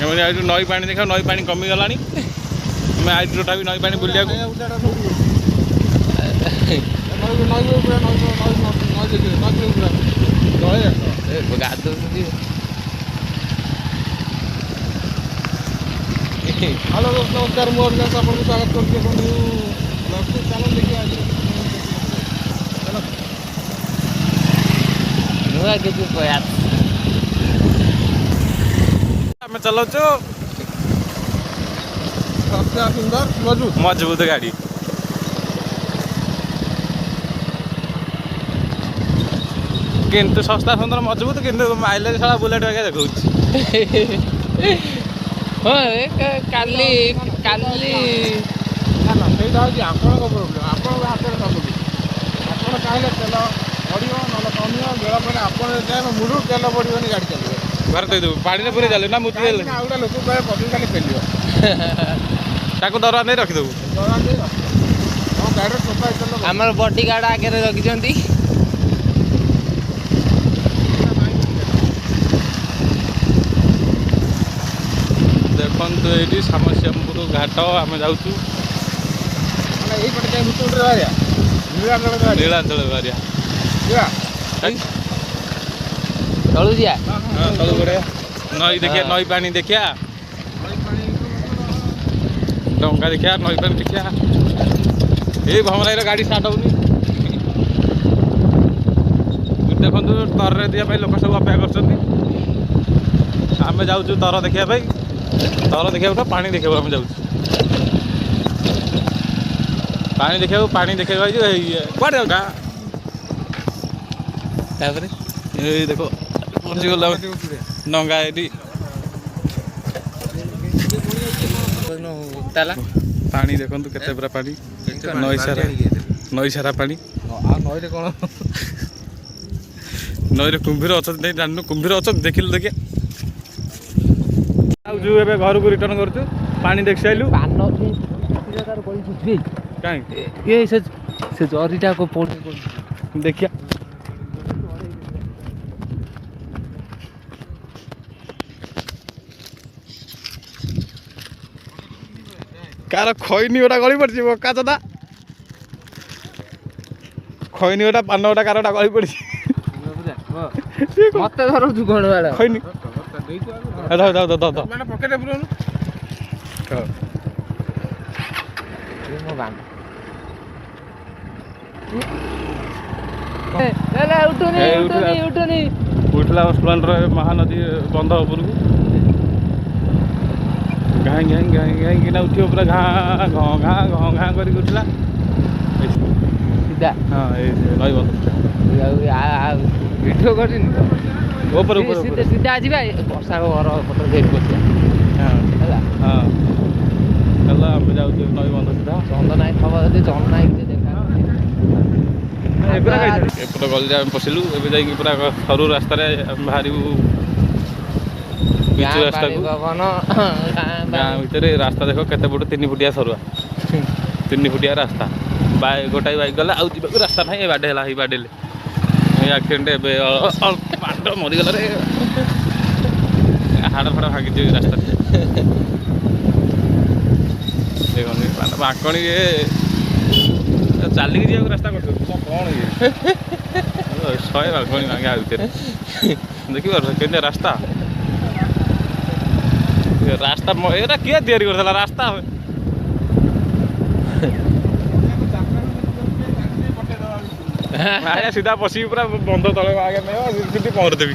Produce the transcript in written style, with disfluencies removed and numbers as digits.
नई पानी देखा नई पानी कमीगला मैं आई टोटा भी नई पानी बुलिया हेलो दोस्तों नमस्कार मोर आपको स्वागत करते चलो देखिए आम चलाऊ सुंदर मजबूत गाड़ी किंतु सस्ता सुंदर मजबूत किंतु माइलेज सारा बुलेट वगैरह देखा काली काली ସେଇଟା ହେଉଛି ଆପଣଙ୍କ ପ୍ରୋବ୍ଲେମ୍ ଆପଣଙ୍କ ହାତରେ ସବୁ ଆପଣ ଚାହିଁଲେ ତେଲ ପଡ଼ିବ ନହେଲେ କମିବ ବେଳ ପରେ ଆପଣ ଚାହିଁବେ ମୁଣ୍ଡରୁ ତେଲ ପଡ଼ିବନି ଗାଡ଼ି ଚାଲିବ ଘରେ ଦେଇଦେବୁ ପାଣିରେ ପୁରୀ ଚାଲିବ ନା ମୁତି ଦେଲେ ଆଉ ଗୋଟେ ଲୋକ କହିବେ ପଦୁ ଖାଲି ପେଲିବ ତାକୁ ଦରମା ଦେଇ ରଖିଦେବୁ ଦରମା ଦେଇ ରଖ ଆମ ଗାଡ଼ିର ଚୋପା ତେଲ ଆମର ବଡି ଗାର୍ଡ ଆଗରେ ରଖିଛନ୍ତି ଦେଖନ୍ତୁ ଏଇଠି ସମସ୍ୟାପୁର ଘାଟ ଆମେ ଯାଉଛୁ ଏଇପଟେ ଯାଇ ଭିତରରେ ବାହାରିଆ ନୀଳାଞ୍ଚଳ ବାହାରିଆ ତଳୁ ଯିବା ତଳୁ ବଢ଼ିଆ ନଈ ଦେଖିଆ ନଈ ପାଣି ଦେଖିଆ ଡଙ୍ଗା ଦେଖିଆ ନଈ ପାଣି ଦେଖିଆ ଏଇ ଭମରାଇର ଗାଡ଼ି ଷ୍ଟାର୍ଟ ହେଉନି ଦେଖନ୍ତୁ ତରରେ ଯିବା ପାଇଁ ଲୋକ ସବୁ ଅପେକ୍ଷା କରୁଛନ୍ତି ଆମେ ଯାଉଛୁ ତର ଦେଖିବା ପାଇଁ ତର ଦେଖିବାକୁ ପାଣି ଦେଖିବାକୁ ଆମେ ଯାଉଛୁ ପାଣି ଦେଖିବାକୁ କୁଆଡ଼େ ଗାଁ ତାପରେ ଏଇ ଦେଖ ପହଞ୍ଚିଗଲା ଡଙ୍ଗା ଏଠି ପାଣି ଦେଖନ୍ତୁ କେତେ ପୁରା ପାଣି ନଈ ସାରା ପାଣି ନଈରେ କ'ଣ ନଈରେ କୁମ୍ଭୀର ଅଛନ୍ତି ଜାଣିନୁ କୁମ୍ଭୀର ଅଛନ୍ତି ଦେଖିଲୁ ଦେଖିଆ ଆଉ ଯେଉଁ ଏବେ ଘରକୁ ରିଟର୍ନ କରୁଛୁ ପାଣି ଦେଖି ସାରିଲୁ କାହିଁକି ସେ ଜରିଟା ଦେଖିଆ କାର ଖଇନି ଗୋଟା ଗଳି ପଡ଼ିଛି ବକା ଚଦା ଖଇନି ଗୋଟା ପାନ ଗୋଟା କାରଟା ଗଳି ପଡ଼ିଛି ମତେ ଧରଛୁ କ'ଣ ବେଳ ଖଇନି ପକେଟରେ ପୁରଉନୁ ଉଠିଲା ସ୍ପ୍ଲେଣ୍ଡର ମହାନଦୀ ବନ୍ଧ ଉପରକୁ ଘାଁ ଘାଁ ଘାଁ ଘାଁ କିନା ଉଠିବ ପୁରା ଘାଁ ଘଁ ଘାଁ ଘଁ ଘାଁ କରିକି ଉଠିଲା ସିଧା ହଁ ଏଇ ନଈ ବନ୍ଧ ଭିଡ଼ିଓ କରିନି ତ ଉପରେ ସିଧା ଯିବା ବର୍ଷା ଘର ପଟରେ ସେଇଠି ବସିବା ହେଲା ହଁ ହେଲା ଆମେ ଯାଉଛୁ ନଈ ବନ୍ଧ ସିଧା ଚନ୍ଦ ନାଇଁ ଖବର ଯଦି ଚନ୍ଦ ନାଇଁ ଦେଖା ଏପଟେ ଗଲି ଆମେ ପଶିଲୁ ଏବେ ଯାଇକି ପୁରା ସରୁ ରାସ୍ତାରେ ଆମେ ବାହାରିବୁ ପିଚୁ ରାସ୍ତାକୁ ଗାଁ ଭିତରେ ରାସ୍ତା ଦେଖ କେତେ ଫୁଟ 3 ଫୁଟିଆ ସରୁଆ 3 ଫୁଟିଆ ରାସ୍ତା ଗୋଟାଏ ବାଇକ୍ ଗଲା ଆଉ ଯିବାକୁ ରାସ୍ତା ନାହିଁ ଏ ବାଡ଼େ ହେଲା ଏଇ ବାଡ଼େଇଲେ ଏଇ ଆକ୍ସିଡେଣ୍ଟ ଏବେ ପାଣ୍ଡ ମରିଗଲାରେ ହାଡ଼ ଫାଡ଼ ଭାଙ୍ଗିଯିବ ଏଇ ରାସ୍ତାରେ ଦେଖନ୍ତୁ ବାଙ୍କଣି ଚାଲିକି ଯିବାକୁ ରାସ୍ତା କରିଦେବୁ କ'ଣ ଇଏ 100 ବାଙ୍କଣି ଭାଙ୍ଗା ଭିତରେ ଦେଖିପାରୁଛ କେମିତି ରାସ୍ତା ଏରା କିଏ ତିଆରି କରିଥିଲା ରାସ୍ତା ସିଧା ପଶିକି ପୁରା ବନ୍ଧ ତଳେ ଆଜ୍ଞା ନେବ ସେଠି ପହଁରିଦେବି